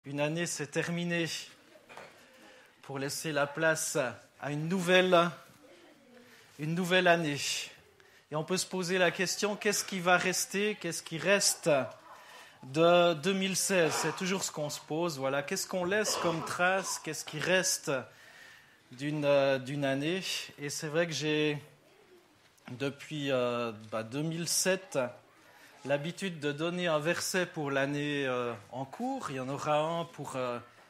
Une année s'est terminée pour laisser la place à une nouvelle année. Et on peut se poser la question, qu'est-ce qui va rester, qu'est-ce qui reste de 2016 ? C'est toujours ce qu'on se pose. Voilà. Qu'est-ce qu'on laisse comme trace, qu'est-ce qui reste d'une année ? Et c'est vrai que j'ai, depuis 2007, l'habitude de donner un verset pour l'année en cours. Il y en aura un pour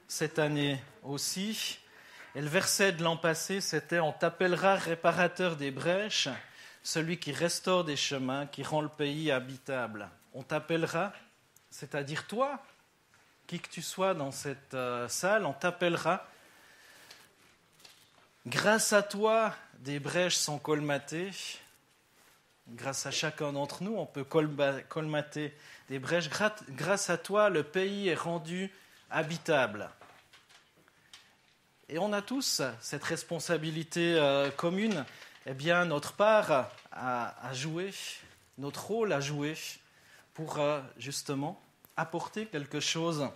cette année aussi. Et le verset de l'an passé, c'était « On t'appellera réparateur des brèches, celui qui restaure des chemins, qui rend le pays habitable. » On t'appellera, c'est-à-dire toi, qui que tu sois dans cette salle, on t'appellera. Grâce à toi, des brèches sont colmatées. Grâce à chacun d'entre nous, on peut colmater des brèches. Grâce à toi, le pays est rendu habitable. Et on a tous cette responsabilité commune, eh bien, notre part à jouer, notre rôle à jouer pour justement apporter quelque chose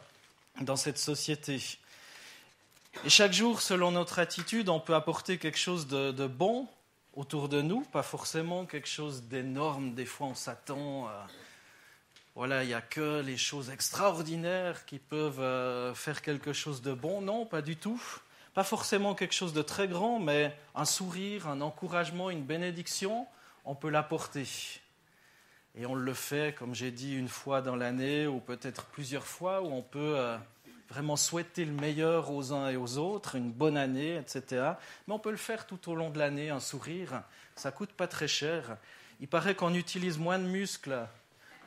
dans cette société. Et chaque jour, selon notre attitude, on peut apporter quelque chose de bon autour de nous, pas forcément quelque chose d'énorme. Des fois, on s'attend, il n'y a que les choses extraordinaires qui peuvent faire quelque chose de bon. Non, pas du tout. Pas forcément quelque chose de très grand, mais un sourire, un encouragement, une bénédiction, on peut l'apporter. Et on le fait, comme j'ai dit, une fois dans l'année, ou peut-être plusieurs fois, où on peut vraiment souhaiter le meilleur aux uns et aux autres, une bonne année, etc. Mais on peut le faire tout au long de l'année, un sourire, ça ne coûte pas très cher. Il paraît qu'on utilise moins de muscles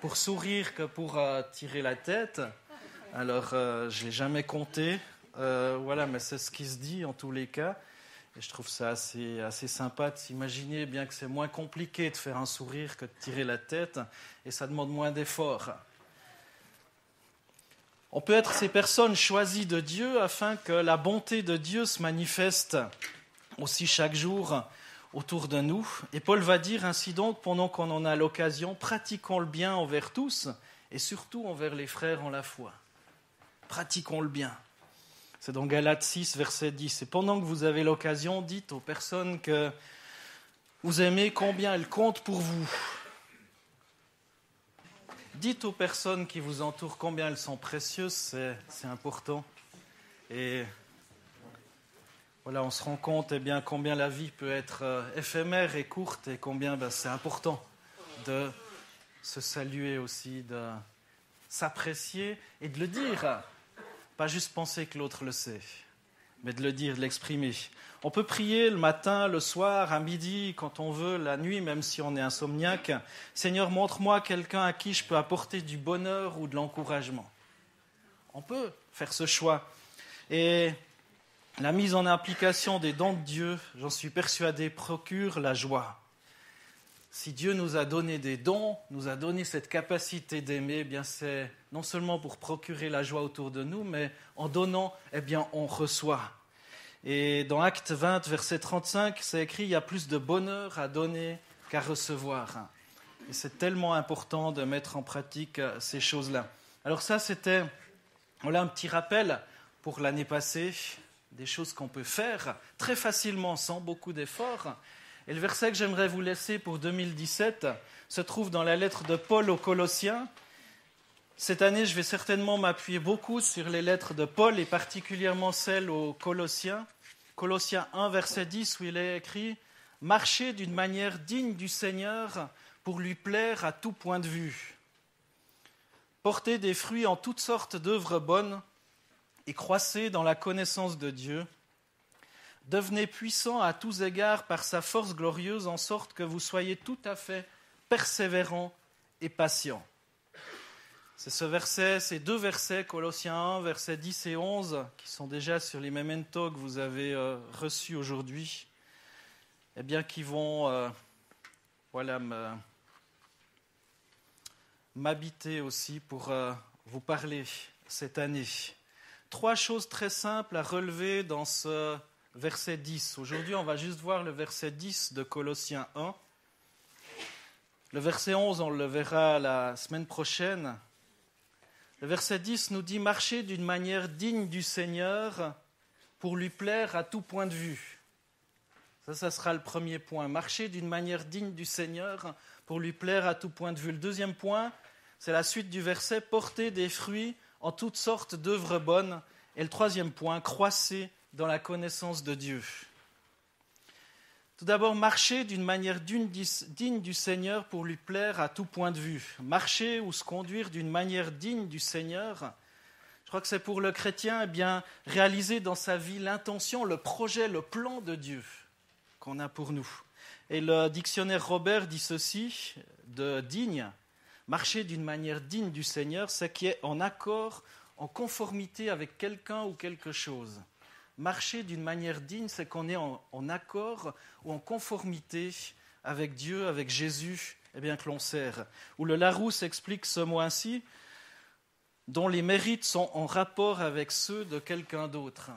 pour sourire que pour tirer la tête. Alors, je ne l'ai jamais compté, mais c'est ce qui se dit en tous les cas. Et je trouve ça assez sympa de s'imaginer bien que c'est moins compliqué de faire un sourire que de tirer la tête, et ça demande moins d'efforts. On peut être ces personnes choisies de Dieu afin que la bonté de Dieu se manifeste aussi chaque jour autour de nous. Et Paul va dire ainsi donc, pendant qu'on en a l'occasion, pratiquons le bien envers tous et surtout envers les frères en la foi. Pratiquons le bien. C'est dans Galates 6, verset 10. Et pendant que vous avez l'occasion, dites aux personnes que vous aimez combien elles comptent pour vous. Dites aux personnes qui vous entourent combien elles sont précieuses, c'est important. Et voilà, on se rend compte combien la vie peut être éphémère et courte, et combien c'est important de se saluer aussi, de s'apprécier et de le dire. Pas juste penser que l'autre le sait, mais de le dire, de l'exprimer. On peut prier le matin, le soir, à midi, quand on veut, la nuit, même si on est insomniaque. Seigneur, montre-moi quelqu'un à qui je peux apporter du bonheur ou de l'encouragement. On peut faire ce choix. Et la mise en application des dons de Dieu, j'en suis persuadé, procure la joie. Si Dieu nous a donné des dons, nous a donné cette capacité d'aimer, c'est non seulement pour procurer la joie autour de nous, mais en donnant, on reçoit. Et dans Actes 20, verset 35, c'est écrit « Il y a plus de bonheur à donner qu'à recevoir ». Et c'est tellement important de mettre en pratique ces choses-là. Alors ça, c'était un petit rappel pour l'année passée, des choses qu'on peut faire très facilement, sans beaucoup d'efforts. Et le verset que j'aimerais vous laisser pour 2017 se trouve dans la lettre de Paul aux Colossiens. Cette année, je vais certainement m'appuyer beaucoup sur les lettres de Paul, et particulièrement celle aux Colossiens. Colossiens 1, verset 10, où il est écrit « Marchez d'une manière digne du Seigneur pour lui plaire à tout point de vue. Portez des fruits en toutes sortes d'œuvres bonnes et croissez dans la connaissance de Dieu. Devenez puissants à tous égards par sa force glorieuse, en sorte que vous soyez tout à fait persévérants et patients. » C'est ces deux versets, Colossiens 1, versets 10 et 11, qui sont déjà sur les mementos que vous avez reçus aujourd'hui, qui vont m'habiter aussi pour vous parler cette année. 3 choses très simples à relever dans ce verset 10. Aujourd'hui, on va juste voir le verset 10 de Colossiens 1. Le verset 11, on le verra la semaine prochaine. Le verset 10 nous dit « Marchez d'une manière digne du Seigneur pour lui plaire à tout point de vue ». Ça sera le premier point. Marcher d'une manière digne du Seigneur pour lui plaire à tout point de vue. Le deuxième point, c'est la suite du verset, porter des fruits en toutes sortes d'œuvres bonnes. Et le troisième point, croissez dans la connaissance de Dieu. Tout d'abord, marcher d'une manière digne du Seigneur pour lui plaire à tout point de vue. Marcher ou se conduire d'une manière digne du Seigneur, je crois que c'est pour le chrétien réaliser dans sa vie l'intention, le projet, le plan de Dieu qu'on a pour nous. Et le dictionnaire Robert dit ceci, de digne, marcher d'une manière digne du Seigneur, c'est qui est en accord, en conformité avec quelqu'un ou quelque chose. Marcher d'une manière digne, c'est qu'on est en accord ou en conformité avec Dieu, avec Jésus, que l'on sert. Ou le Larousse explique ce mot ainsi, dont les mérites sont en rapport avec ceux de quelqu'un d'autre.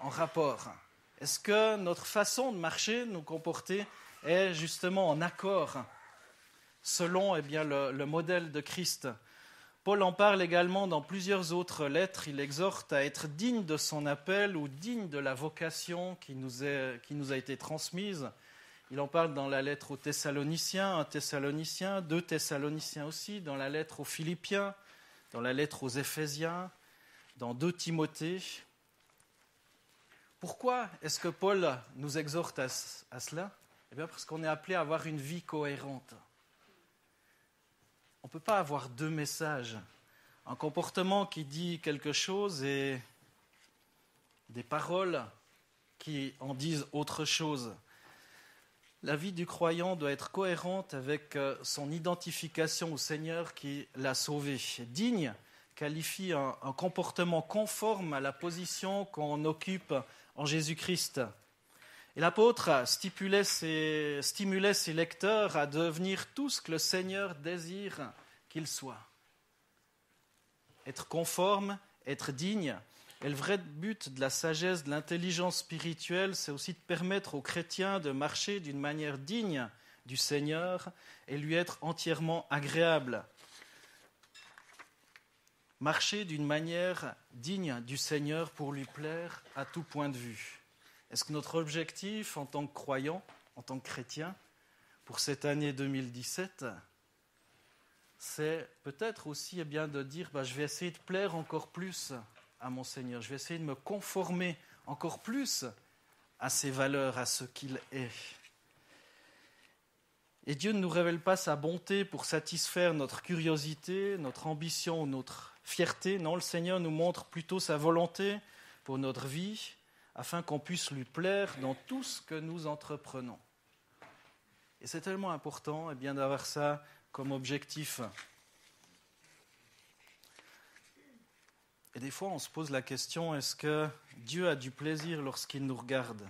En rapport. Est-ce que notre façon de marcher, de nous comporter, est justement en accord selon le modèle de Christ? Paul en parle également dans plusieurs autres lettres. Il exhorte à être digne de son appel ou digne de la vocation qui nous a été transmise. Il en parle dans la lettre aux Thessaloniciens, 1 Thessaloniciens, 2 Thessaloniciens aussi, dans la lettre aux Philippiens, dans la lettre aux Éphésiens, dans 2 Timothée. Pourquoi est-ce que Paul nous exhorte à cela ? Parce qu'on est appelé à avoir une vie cohérente. On ne peut pas avoir deux messages. Un comportement qui dit quelque chose et des paroles qui en disent autre chose. La vie du croyant doit être cohérente avec son identification au Seigneur qui l'a sauvé. Digne qualifie un comportement conforme à la position qu'on occupe en Jésus-Christ. Et l'apôtre stimulait ses lecteurs à devenir tout ce que le Seigneur désire qu'ils soient. Être conforme, être digne. Et le vrai but de la sagesse, de l'intelligence spirituelle, c'est aussi de permettre aux chrétiens de marcher d'une manière digne du Seigneur et lui être entièrement agréable. Marcher d'une manière digne du Seigneur pour lui plaire à tout point de vue. Est-ce que notre objectif en tant que croyant, en tant que chrétien, pour cette année 2017, c'est peut-être aussi de dire je vais essayer de plaire encore plus à mon Seigneur, je vais essayer de me conformer encore plus à ses valeurs, à ce qu'il est. Et Dieu ne nous révèle pas sa bonté pour satisfaire notre curiosité, notre ambition ou notre fierté. Non, le Seigneur nous montre plutôt sa volonté pour notre vie, afin qu'on puisse lui plaire dans tout ce que nous entreprenons. Et c'est tellement important d'avoir ça comme objectif. Et des fois, on se pose la question, est-ce que Dieu a du plaisir lorsqu'il nous regarde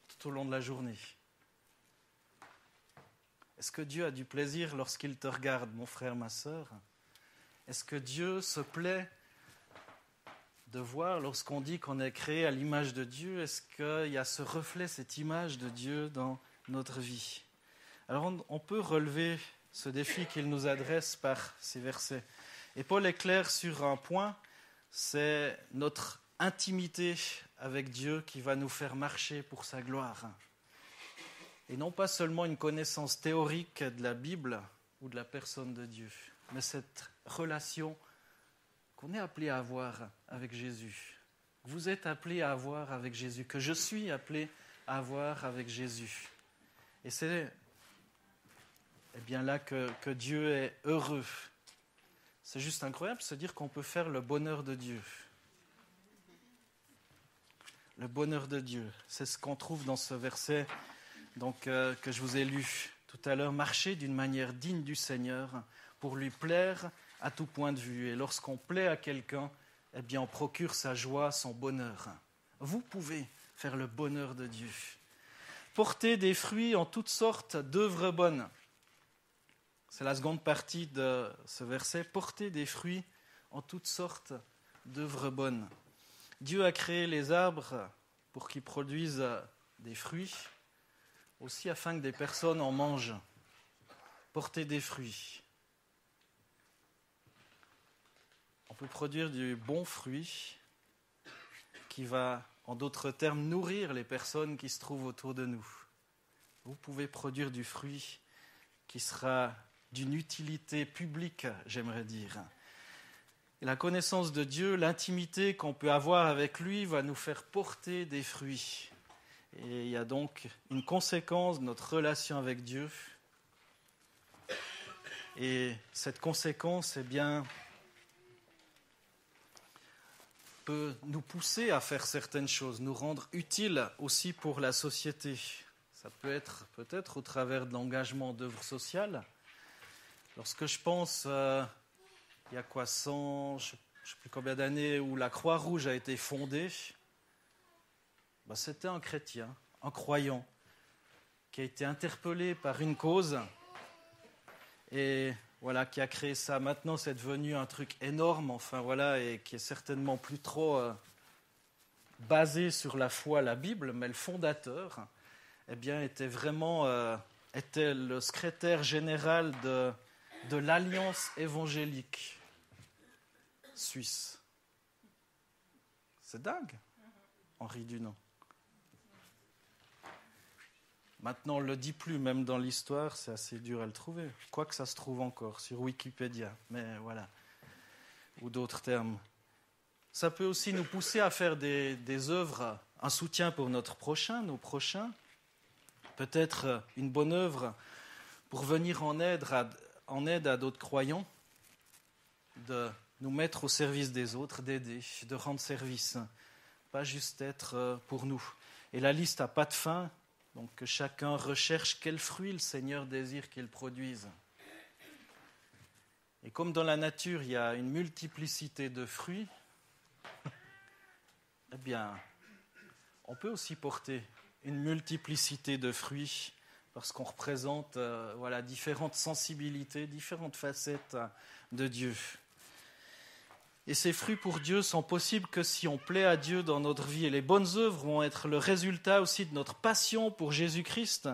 tout au long de la journée ? Est-ce que Dieu a du plaisir lorsqu'il te regarde, mon frère, ma sœur ? Est-ce que Dieu se plaît de voir lorsqu'on dit qu'on est créé à l'image de Dieu, est-ce qu'il y a ce reflet, cette image de Dieu dans notre vie ? Alors on peut relever ce défi qu'il nous adresse par ces versets. Et Paul est clair sur un point, c'est notre intimité avec Dieu qui va nous faire marcher pour sa gloire. Et non pas seulement une connaissance théorique de la Bible ou de la personne de Dieu, mais cette relation qu'on est appelé à avoir avec Jésus, que vous êtes appelé à avoir avec Jésus, que je suis appelé à avoir avec Jésus. Et c'est là que Dieu est heureux. C'est juste incroyable de se dire qu'on peut faire le bonheur de Dieu. Le bonheur de Dieu, c'est ce qu'on trouve dans ce verset que je vous ai lu tout à l'heure. Marcher d'une manière digne du Seigneur pour lui plaire à tout point de vue. Et lorsqu'on plaît à quelqu'un, on procure sa joie, son bonheur. Vous pouvez faire le bonheur de Dieu. Porter des fruits en toutes sortes d'œuvres bonnes. C'est la seconde partie de ce verset. Porter des fruits en toutes sortes d'œuvres bonnes. Dieu a créé les arbres pour qu'ils produisent des fruits, aussi afin que des personnes en mangent. Porter des fruits. on peut produire du bon fruit qui va, en d'autres termes, nourrir les personnes qui se trouvent autour de nous. Vous pouvez produire du fruit qui sera d'une utilité publique, j'aimerais dire. Et la connaissance de Dieu, l'intimité qu'on peut avoir avec lui va nous faire porter des fruits. Et il y a donc une conséquence de notre relation avec Dieu. Et cette conséquence, peut nous pousser à faire certaines choses, nous rendre utiles aussi pour la société. Ça peut être peut-être au travers de l'engagement d'œuvres sociales. Lorsque je pense, il y a 100, je ne sais plus combien d'années, où la Croix-Rouge a été fondée, c'était un chrétien, un croyant, qui a été interpellé par une cause et voilà, qui a créé ça. Maintenant, c'est devenu un truc énorme, et qui est certainement plus trop basé sur la foi, la Bible, mais le fondateur, était le secrétaire général de l'Alliance évangélique suisse. C'est dingue, Henri Dunant. Maintenant, on ne le dit plus, même dans l'histoire, c'est assez dur à le trouver. Quoique ça se trouve encore sur Wikipédia, mais voilà, ou d'autres termes. Ça peut aussi nous pousser à faire des œuvres, un soutien pour notre prochain, nos prochains. Peut-être une bonne œuvre pour venir en aide à d'autres croyants, de nous mettre au service des autres, d'aider, de rendre service, pas juste être pour nous. Et la liste n'a pas de fin. Donc que chacun recherche quel fruit le Seigneur désire qu'il produise. Et comme dans la nature, il y a une multiplicité de fruits, on peut aussi porter une multiplicité de fruits parce qu'on représente différentes sensibilités, différentes facettes de Dieu. Et ces fruits pour Dieu sont possibles que si on plaît à Dieu dans notre vie. Et les bonnes œuvres vont être le résultat aussi de notre passion pour Jésus-Christ.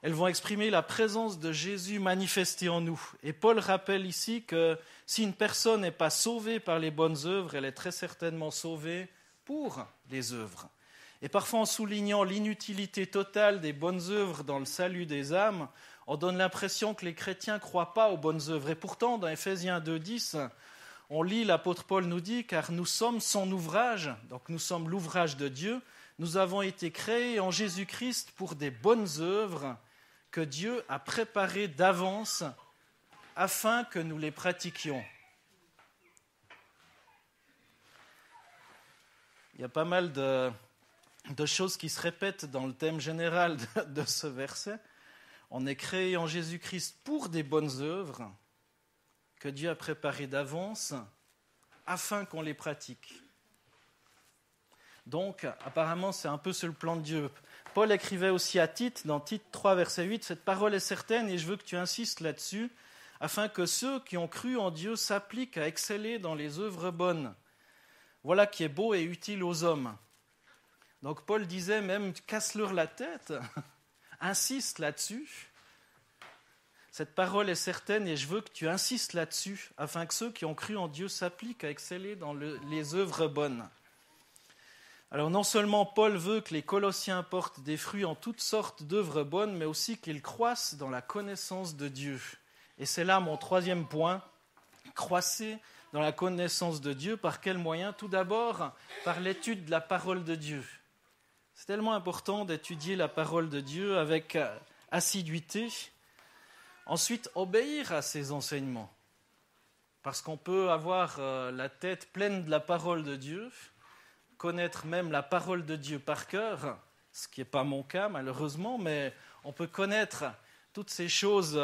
Elles vont exprimer la présence de Jésus manifestée en nous. Et Paul rappelle ici que si une personne n'est pas sauvée par les bonnes œuvres, elle est très certainement sauvée pour les œuvres. Et parfois, en soulignant l'inutilité totale des bonnes œuvres dans le salut des âmes, on donne l'impression que les chrétiens ne croient pas aux bonnes œuvres. Et pourtant, dans Éphésiens 2,10, on lit, l'apôtre Paul nous dit, car nous sommes son ouvrage, donc nous sommes l'ouvrage de Dieu, nous avons été créés en Jésus-Christ pour des bonnes œuvres que Dieu a préparées d'avance afin que nous les pratiquions. Il y a pas mal de choses qui se répètent dans le thème général de ce verset. On est créé en Jésus-Christ pour des bonnes œuvres que Dieu a préparées d'avance afin qu'on les pratique. Donc, apparemment, c'est un peu sur le plan de Dieu. Paul écrivait aussi à Tite, dans Tite 3, verset 8, « Cette parole est certaine et je veux que tu insistes là-dessus, afin que ceux qui ont cru en Dieu s'appliquent à exceller dans les œuvres bonnes. Voilà qui est beau et utile aux hommes. » Donc Paul disait même, casse-leur la tête, insiste là-dessus. Cette parole est certaine et je veux que tu insistes là-dessus, afin que ceux qui ont cru en Dieu s'appliquent à exceller dans les œuvres bonnes. Alors non seulement Paul veut que les Colossiens portent des fruits en toutes sortes d'œuvres bonnes, mais aussi qu'ils croissent dans la connaissance de Dieu. Et c'est là mon troisième point, croissez dans la connaissance de Dieu. Par quel moyen ? Tout d'abord, par l'étude de la parole de Dieu. C'est tellement important d'étudier la parole de Dieu avec assiduité. Ensuite, obéir à ses enseignements. Parce qu'on peut avoir la tête pleine de la parole de Dieu, connaître même la parole de Dieu par cœur, ce qui n'est pas mon cas malheureusement, mais on peut connaître toutes ces choses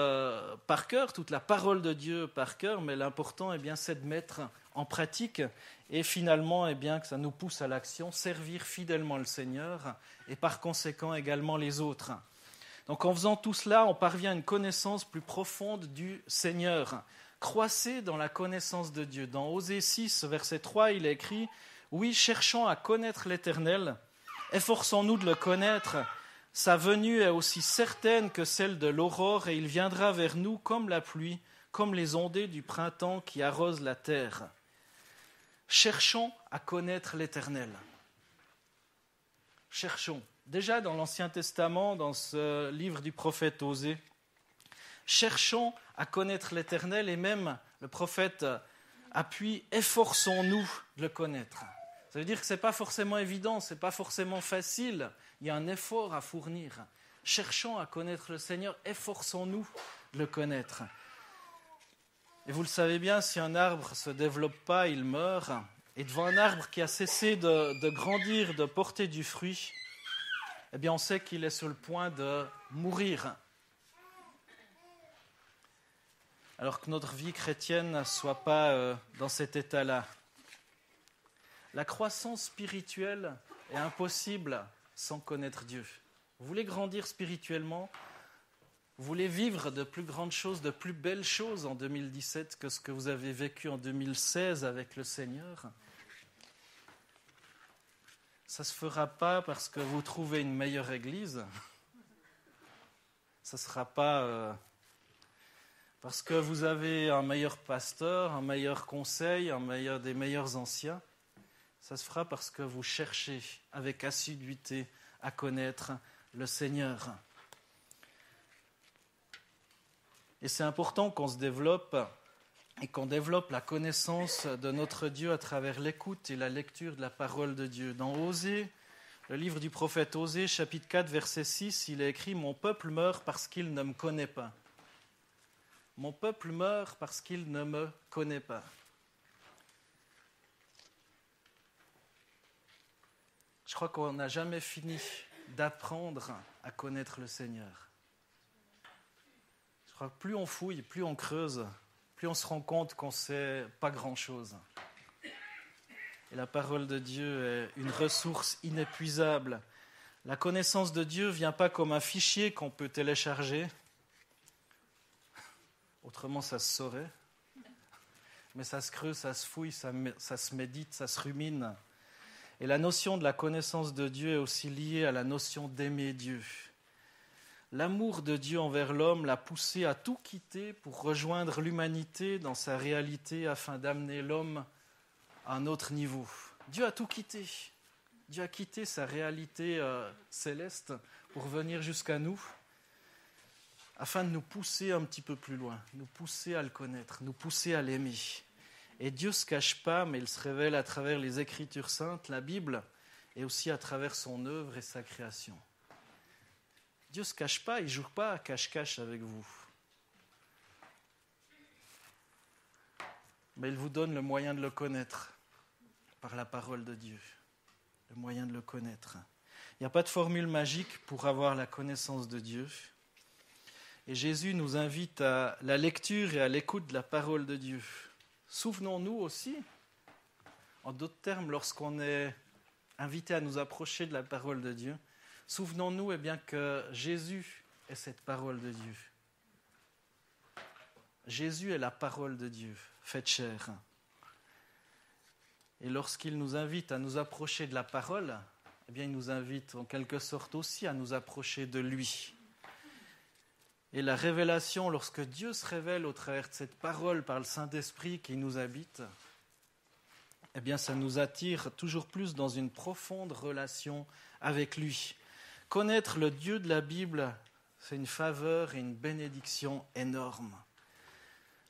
par cœur, toute la parole de Dieu par cœur, mais l'important c'est de mettre en pratique et finalement que ça nous pousse à l'action, servir fidèlement le Seigneur et par conséquent également les autres. Donc en faisant tout cela, on parvient à une connaissance plus profonde du Seigneur. Croissez dans la connaissance de Dieu. Dans Osée 6, verset 3, il est écrit « Oui, cherchons à connaître l'Éternel, efforçons-nous de le connaître. Sa venue est aussi certaine que celle de l'aurore et il viendra vers nous comme la pluie, comme les ondées du printemps qui arrosent la terre. » Cherchons à connaître l'Éternel. Cherchons. Déjà dans l'Ancien Testament, dans ce livre du prophète Osée, cherchons à connaître l'Éternel et même le prophète appuie « efforçons-nous de le connaître ». Ça veut dire que ce n'est pas forcément évident, ce n'est pas forcément facile, il y a un effort à fournir. Cherchons à connaître le Seigneur, efforçons-nous de le connaître. Et vous le savez bien, si un arbre ne se développe pas, il meurt. Et devant un arbre qui a cessé de grandir, de porter du fruit, eh bien on sait qu'il est sur le point de mourir. Alors que notre vie chrétienne ne soit pas dans cet état-là. La croissance spirituelle est impossible sans connaître Dieu. Vous voulez grandir spirituellement ? Vous voulez vivre de plus grandes choses, de plus belles choses en 2017 que ce que vous avez vécu en 2016 avec le Seigneur ? Ça ne se fera pas parce que vous trouvez une meilleure église. Ça ne sera pas parce que vous avez un meilleur pasteur, un meilleur conseil, des meilleurs anciens. Ça se fera parce que vous cherchez avec assiduité à connaître le Seigneur. Et c'est important qu'on se développe et qu'on développe la connaissance de notre Dieu à travers l'écoute et la lecture de la parole de Dieu. Dans Osée, le livre du prophète Osée, chapitre 4, verset 6, il est écrit « Mon peuple meurt parce qu'il ne me connaît pas. Mon peuple meurt parce qu'il ne me connaît pas. » Je crois qu'on n'a jamais fini d'apprendre à connaître le Seigneur. Je crois que plus on fouille, plus on creuse, plus on se rend compte qu'on ne sait pas grand-chose. Et la parole de Dieu est une ressource inépuisable. La connaissance de Dieu ne vient pas comme un fichier qu'on peut télécharger. Autrement, ça se saurait. Mais ça se creuse, ça se fouille, ça se médite, ça se rumine. Et la notion de la connaissance de Dieu est aussi liée à la notion d'aimer Dieu. L'amour de Dieu envers l'homme l'a poussé à tout quitter pour rejoindre l'humanité dans sa réalité afin d'amener l'homme à un autre niveau. Dieu a tout quitté. Dieu a quitté sa réalité céleste pour venir jusqu'à nous afin de nous pousser un petit peu plus loin, nous pousser à le connaître, nous pousser à l'aimer. Et Dieu ne se cache pas, mais il se révèle à travers les Écritures saintes, la Bible, et aussi à travers son œuvre et sa création. Dieu ne se cache pas, il ne joue pas à cache-cache avec vous. Mais il vous donne le moyen de le connaître par la parole de Dieu. Le moyen de le connaître. Il n'y a pas de formule magique pour avoir la connaissance de Dieu. Et Jésus nous invite à la lecture et à l'écoute de la parole de Dieu. Souvenons-nous aussi, en d'autres termes, lorsqu'on est invité à nous approcher de la parole de Dieu, souvenons-nous bien que Jésus est cette parole de Dieu. Jésus est la parole de Dieu, faite chair. Et lorsqu'il nous invite à nous approcher de la parole, il nous invite en quelque sorte aussi à nous approcher de lui. Et la révélation, lorsque Dieu se révèle au travers de cette parole par le Saint-Esprit qui nous habite, ça nous attire toujours plus dans une profonde relation avec lui. Connaître le Dieu de la Bible, c'est une faveur et une bénédiction énorme.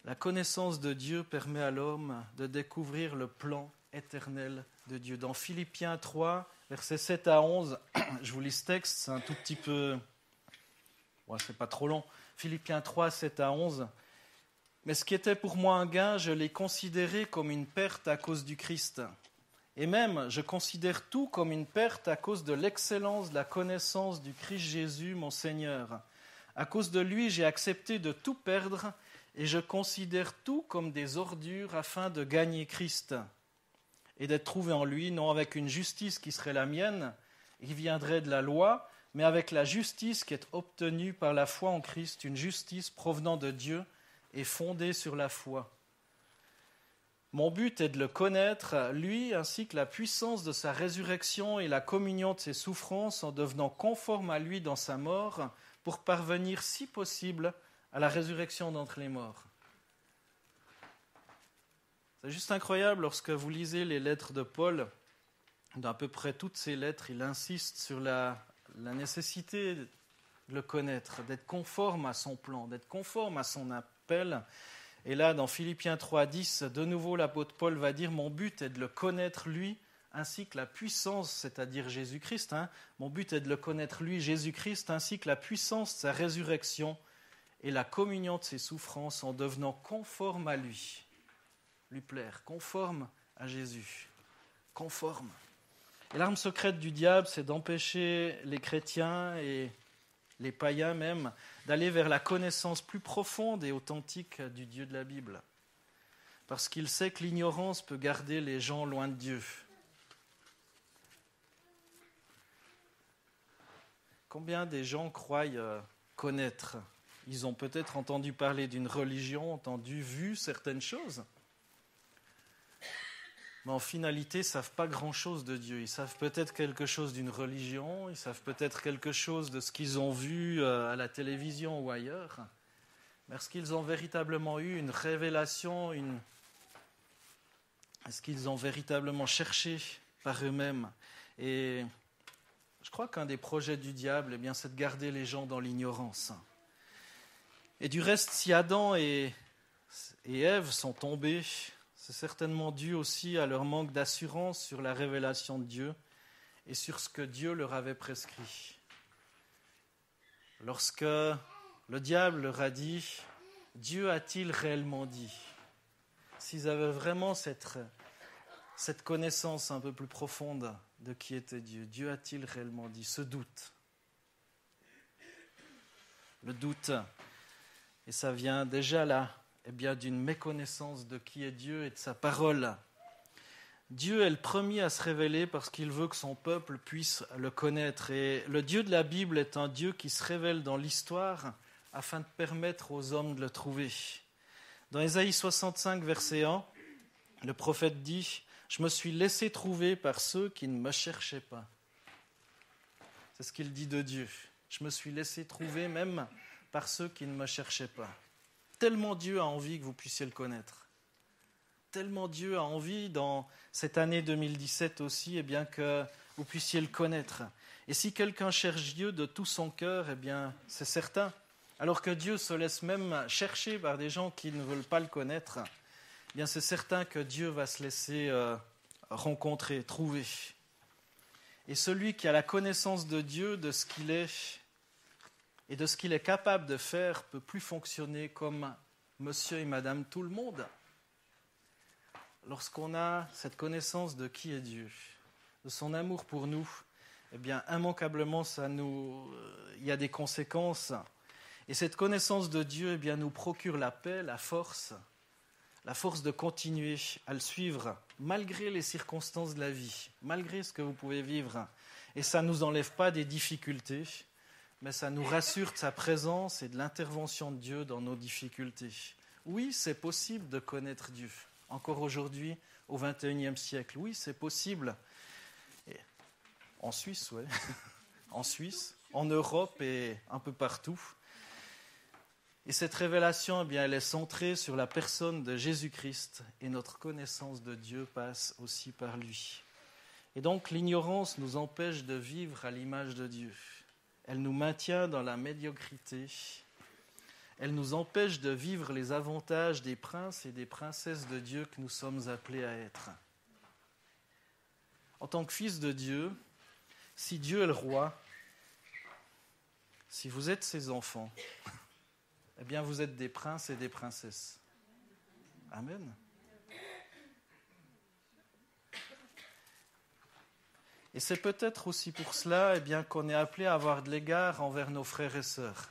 La connaissance de Dieu permet à l'homme de découvrir le plan éternel de Dieu. Dans Philippiens 3, versets 7 à 11, je vous lis ce texte, c'est un tout petit peu... c'est pas trop long. Philippiens 3, 7 à 11. « Mais ce qui était pour moi un gain, je l'ai considéré comme une perte à cause du Christ. Et même, je considère tout comme une perte à cause de l'excellence de la connaissance du Christ Jésus, mon Seigneur. À cause de lui, j'ai accepté de tout perdre et je considère tout comme des ordures afin de gagner Christ et d'être trouvé en lui, non avec une justice qui serait la mienne, qui viendrait de la loi, mais avec la justice qui est obtenue par la foi en Christ, une justice provenant de Dieu et fondée sur la foi. Mon but est de le connaître, lui, ainsi que la puissance de sa résurrection et la communion de ses souffrances en devenant conforme à lui dans sa mort, pour parvenir, si possible, à la résurrection d'entre les morts. » C'est juste incroyable lorsque vous lisez les lettres de Paul. Dans à peu près toutes ces lettres, il insiste sur la nécessité de le connaître, d'être conforme à son plan, d'être conforme à son appel. Et là, dans Philippiens 3,10, de nouveau l'apôtre Paul va dire « Mon but est de le connaître lui, ainsi que la puissance, c'est-à-dire Jésus-Christ. Mon but est de le connaître lui, Jésus-Christ, ainsi que la puissance de sa résurrection et la communion de ses souffrances en devenant conforme à lui. » Lui plaire, conforme à Jésus, conforme. Et l'arme secrète du diable, c'est d'empêcher les chrétiens et les païens même d'aller vers la connaissance plus profonde et authentique du Dieu de la Bible. Parce qu'il sait que l'ignorance peut garder les gens loin de Dieu. Combien des gens croient connaître ? Ils ont peut-être entendu parler d'une religion, vu certaines choses. Mais en finalité, ils ne savent pas grand-chose de Dieu. Ils savent peut-être quelque chose d'une religion, ils savent peut-être quelque chose de ce qu'ils ont vu à la télévision ou ailleurs. Mais est-ce qu'ils ont véritablement eu une révélation, est-ce qu'ils ont véritablement cherché par eux-mêmes ? Et je crois qu'un des projets du diable, c'est de garder les gens dans l'ignorance. Et du reste, si Adam et Ève sont tombés, c'est certainement dû aussi à leur manque d'assurance sur la révélation de Dieu et sur ce que Dieu leur avait prescrit. Lorsque le diable leur a dit « Dieu a-t-il réellement dit ?» S'ils avaient vraiment cette connaissance un peu plus profonde de qui était Dieu, Dieu a-t-il réellement dit ? Ce doute. Le doute, et ça vient déjà là, d'une méconnaissance de qui est Dieu et de sa parole. Dieu est le premier à se révéler parce qu'il veut que son peuple puisse le connaître. Et le Dieu de la Bible est un Dieu qui se révèle dans l'histoire afin de permettre aux hommes de le trouver. Dans Ésaïe 65, verset 1, le prophète dit « Je me suis laissé trouver par ceux qui ne me cherchaient pas. » C'est ce qu'il dit de Dieu. Je me suis laissé trouver même par ceux qui ne me cherchaient pas. Tellement Dieu a envie que vous puissiez le connaître. Tellement Dieu a envie, dans cette année 2017 aussi, que vous puissiez le connaître. Et si quelqu'un cherche Dieu de tout son cœur, c'est certain. Alors que Dieu se laisse même chercher par des gens qui ne veulent pas le connaître, c'est certain que Dieu va se laisser rencontrer, trouver. Et celui qui a la connaissance de Dieu, de ce qu'il est, et de ce qu'il est capable de faire, ne peut plus fonctionner comme monsieur et madame tout le monde. Lorsqu'on a cette connaissance de qui est Dieu, de son amour pour nous, immanquablement, il y a des conséquences. Et cette connaissance de Dieu nous procure la paix, la force de continuer à le suivre, malgré les circonstances de la vie, malgré ce que vous pouvez vivre. Et ça ne nous enlève pas des difficultés, mais ça nous rassure de sa présence et de l'intervention de Dieu dans nos difficultés. Oui, c'est possible de connaître Dieu, encore aujourd'hui, au XXIe siècle. Oui, c'est possible. Et en Suisse, oui. En Suisse, en Europe et un peu partout. Et cette révélation, elle est centrée sur la personne de Jésus-Christ et notre connaissance de Dieu passe aussi par lui. Et donc, l'ignorance nous empêche de vivre à l'image de Dieu. Elle nous maintient dans la médiocrité. Elle nous empêche de vivre les avantages des princes et des princesses de Dieu que nous sommes appelés à être. En tant que fils de Dieu, si Dieu est le roi, si vous êtes ses enfants, vous êtes des princes et des princesses. Amen. Et c'est peut-être aussi pour cela qu'on est appelé à avoir de l'égard envers nos frères et sœurs.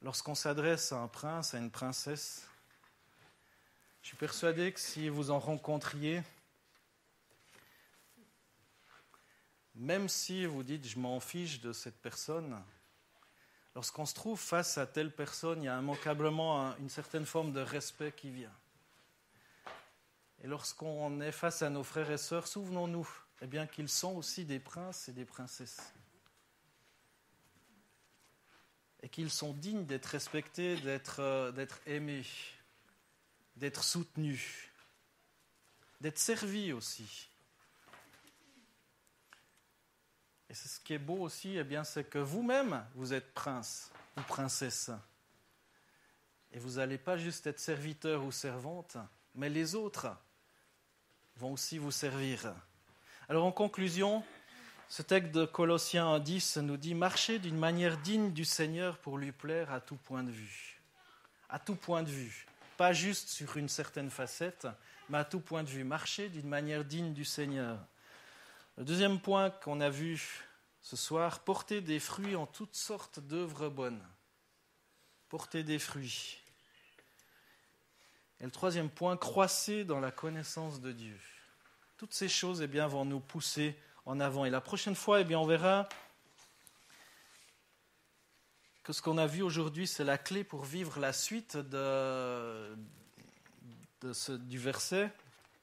Lorsqu'on s'adresse à un prince, à une princesse, je suis persuadé que si vous en rencontriez, même si vous dites « je m'en fiche de cette personne », lorsqu'on se trouve face à telle personne, il y a immanquablement une certaine forme de respect qui vient. Et lorsqu'on est face à nos frères et sœurs, souvenons-nous qu'ils sont aussi des princes et des princesses. Et qu'ils sont dignes d'être respectés, d'être aimés, d'être soutenu, d'être servi aussi. Et c'est ce qui est beau aussi, eh bien, c'est que vous-même, vous êtes prince ou princesse. Et vous n'allez pas juste être serviteur ou servante, mais les autres vont aussi vous servir. Alors en conclusion, ce texte de Colossiens 1:10 nous dit « Marchez d'une manière digne du Seigneur pour lui plaire à tout point de vue. » À tout point de vue. Pas juste sur une certaine facette, mais à tout point de vue. Marchez d'une manière digne du Seigneur. Le deuxième point qu'on a vu ce soir, porter des fruits en toutes sortes d'œuvres bonnes. Porter des fruits. Et le troisième point, croissez dans la connaissance de Dieu. Toutes ces choses, eh bien, vont nous pousser en avant. Et la prochaine fois, eh bien, on verra que ce qu'on a vu aujourd'hui, c'est la clé pour vivre la suite du verset,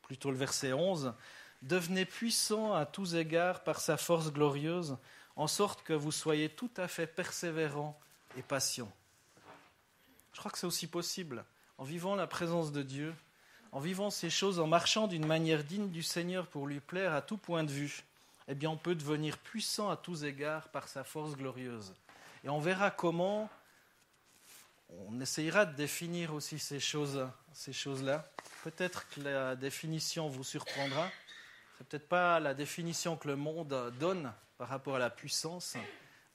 plutôt le verset 11. « Devenez puissants à tous égards par sa force glorieuse, en sorte que vous soyez tout à fait persévérants et patients. » Je crois que c'est aussi possible, en vivant la présence de Dieu, en vivant ces choses, en marchant d'une manière digne du Seigneur pour lui plaire à tout point de vue, eh bien on peut devenir puissant à tous égards par sa force glorieuse. Et on verra comment, on essayera de définir aussi ces choses-là. Peut-être que la définition vous surprendra. Ce n'est peut-être pas la définition que le monde donne par rapport à la puissance,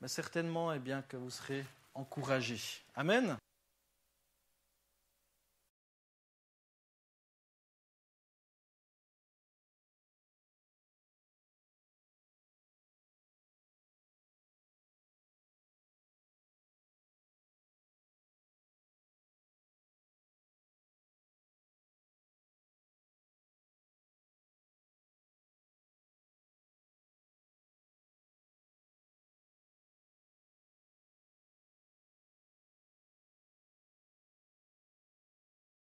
mais certainement eh bien, que vous serez encouragés. Amen.